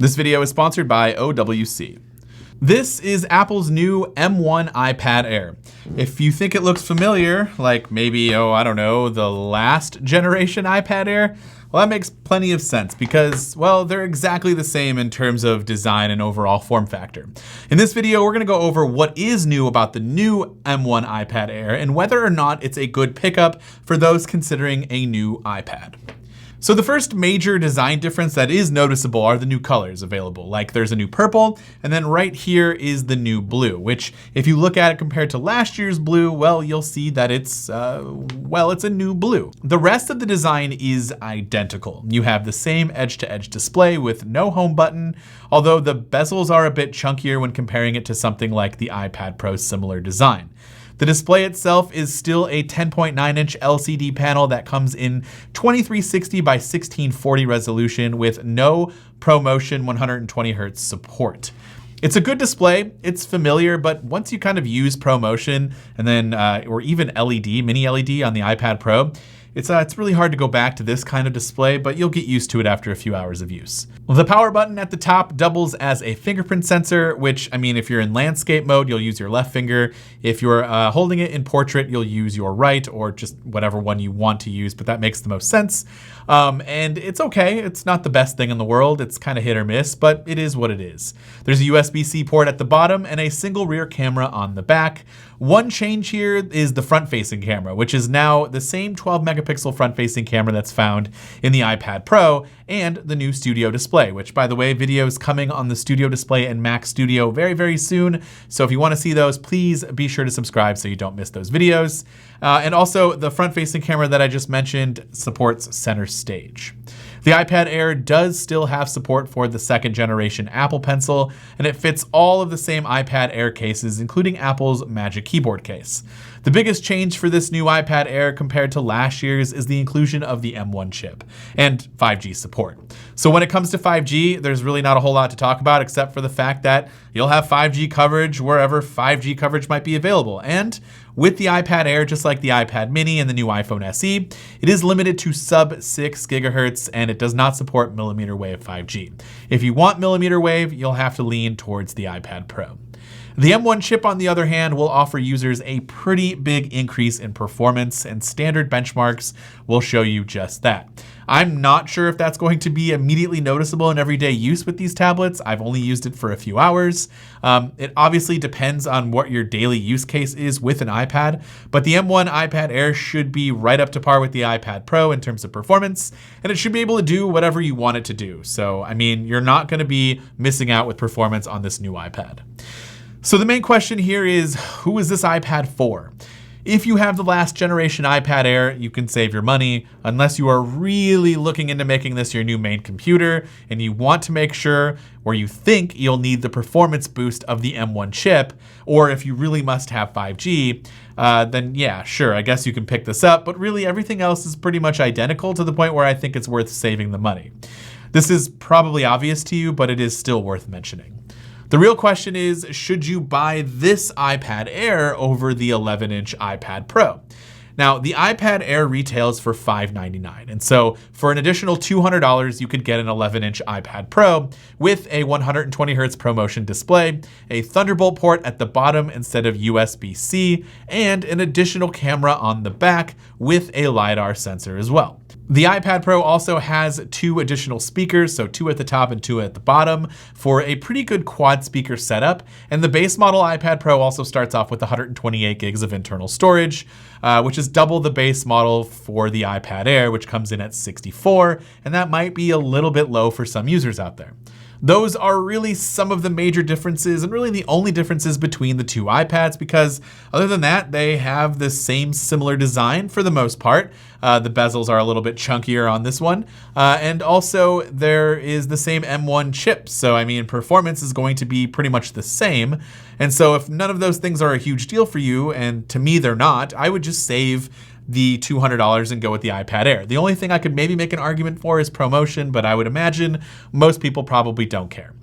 This video is sponsored by OWC. This is Apple's new M1 iPad Air. If you think it looks familiar, like maybe, I don't know, the last generation iPad Air, well, that makes plenty of sense because, well, they're exactly the same in terms of design and overall form factor. In this video, we're gonna go over what is new about the new M1 iPad Air and whether or not it's a good pickup for those considering a new iPad. So the first major design difference that is noticeable are the new colors available. Like there's a new purple, and then right here is the new blue, which if you look at it compared to last year's blue, well, you'll see that it's a new blue. The rest of the design is identical. You have the same edge-to-edge display with no home button, although the bezels are a bit chunkier when comparing it to something like the iPad Pro's similar design. The display itself is still a 10.9-inch LCD panel that comes in 2360 by 1640 resolution with no ProMotion 120Hz support. It's a good display, it's familiar, but once you kind of use ProMotion and then, or even LED, mini LED on the iPad Pro, it's really hard to go back to this kind of display, but you'll get used to it after a few hours of use. The power button at the top doubles as a fingerprint sensor, which, I mean, if you're in landscape mode, you'll use your left finger. If you're holding it in portrait, you'll use your right, or just whatever one you want to use, but that makes the most sense. And it's okay. It's not the best thing in the world. It's kind of hit or miss, but it is what it is. There's a USB-C port at the bottom and a single rear camera on the back. One change here is the front-facing camera, which is now the same 12-megapixel front-facing camera that's found in the iPad Pro and the new Studio display, which, by the way, video is coming on the Studio display and Mac Studio very, very soon. So if you want to see those, please be sure to subscribe so you don't miss those videos. And also, the front-facing camera that I just mentioned supports center stage. The iPad Air does still have support for the second generation Apple Pencil, and it fits all of the same iPad Air cases, including Apple's Magic Keyboard case. The biggest change for this new iPad Air compared to last year's is the inclusion of the M1 chip and 5G support. So when it comes to 5G, there's really not a whole lot to talk about except for the fact that you'll have 5G coverage wherever 5G coverage might be available. And with the iPad Air, just like the iPad mini and the new iPhone SE, it is limited to sub 6 gigahertz and it does not support millimeter wave 5G. If you want millimeter wave, you'll have to lean towards the iPad Pro. The M1 chip, on the other hand, will offer users a pretty big increase in performance, and standard benchmarks will show you just that. I'm not sure if that's going to be immediately noticeable in everyday use with these tablets. I've only used it for a few hours. It obviously depends on what your daily use case is with an iPad, but the M1 iPad Air should be right up to par with the iPad Pro in terms of performance, and it should be able to do whatever you want it to do. So, I mean, you're not going to be missing out with performance on this new iPad. So the main question here is, who is this iPad for? If you have the last generation iPad Air, you can save your money unless you are really looking into making this your new main computer and you want to make sure, or you think you'll need the performance boost of the M1 chip, or if you really must have 5G, then yeah, sure, I guess you can pick this up, but really everything else is pretty much identical to the point where I think it's worth saving the money. This is probably obvious to you, but it is still worth mentioning. The real question is, should you buy this iPad Air over the 11-inch iPad Pro? Now, the iPad Air retails for $599, and so for an additional $200, you could get an 11-inch iPad Pro with a 120Hz ProMotion display, a Thunderbolt port at the bottom instead of USB-C, and an additional camera on the back with a LiDAR sensor as well. The iPad Pro also has 2 additional speakers, so 2 at the top and 2 at the bottom, for a pretty good quad speaker setup. And the base model iPad Pro also starts off with 128 gigs of internal storage, which is double the base model for the iPad Air, which comes in at 64, and that might be a little bit low for some users out there. Those are really some of the major differences and really the only differences between the two iPads, because other than that, they have the same similar design for the most part. The bezels are a little bit chunkier on this one. And also there is the same M1 chip. So, I mean, performance is going to be pretty much the same. And so if none of those things are a huge deal for you, and to me they're not, I would just save the $200 and go with the iPad Air. The only thing I could maybe make an argument for is ProMotion, but I would imagine most people probably don't care.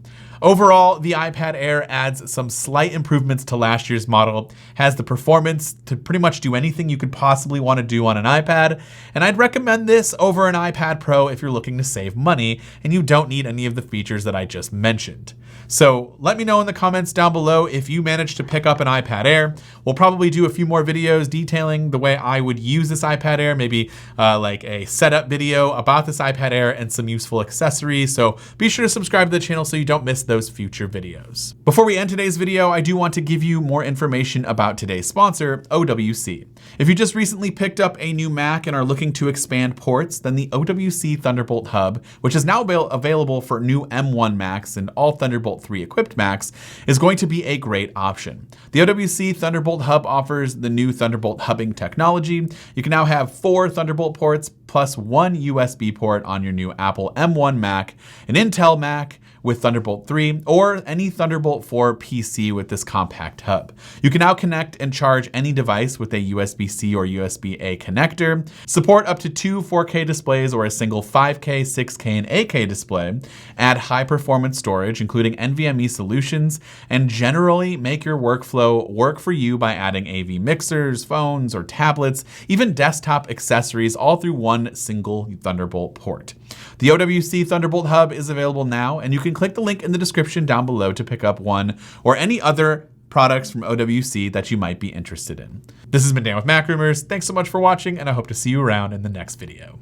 Overall, the iPad Air adds some slight improvements to last year's model, has the performance to pretty much do anything you could possibly want to do on an iPad, and I'd recommend this over an iPad Pro if you're looking to save money and you don't need any of the features that I just mentioned. So let me know in the comments down below if you managed to pick up an iPad Air. We'll probably do a few more videos detailing the way I would use this iPad Air, maybe like a setup video about this iPad Air and some useful accessories. So be sure to subscribe to the channel so you don't miss those future videos. Before we end today's video, I do want to give you more information about today's sponsor, OWC. If you just recently picked up a new Mac and are looking to expand ports, then the OWC Thunderbolt Hub, which is now available for new M1 Macs and all Thunderbolt 3 equipped Macs, is going to be a great option. The OWC Thunderbolt Hub offers the new Thunderbolt hubbing technology. You can now have 4 Thunderbolt ports plus 1 USB port on your new Apple M1 Mac, an Intel Mac with Thunderbolt 3, or any Thunderbolt 4 PC with this compact hub. You can now connect and charge any device with a USB-C or USB-A connector, support up to 2 4K displays or a single 5K, 6K, and 8K display, add high-performance storage, including NVMe solutions, and generally make your workflow work for you by adding AV mixers, phones, or tablets, even desktop accessories, all through one single Thunderbolt port. The OWC Thunderbolt Hub is available now, and you can click the link in the description down below to pick up one or any other products from OWC that you might be interested in. This has been Dan with Mac Rumors. Thanks so much for watching, and I hope to see you around in the next video.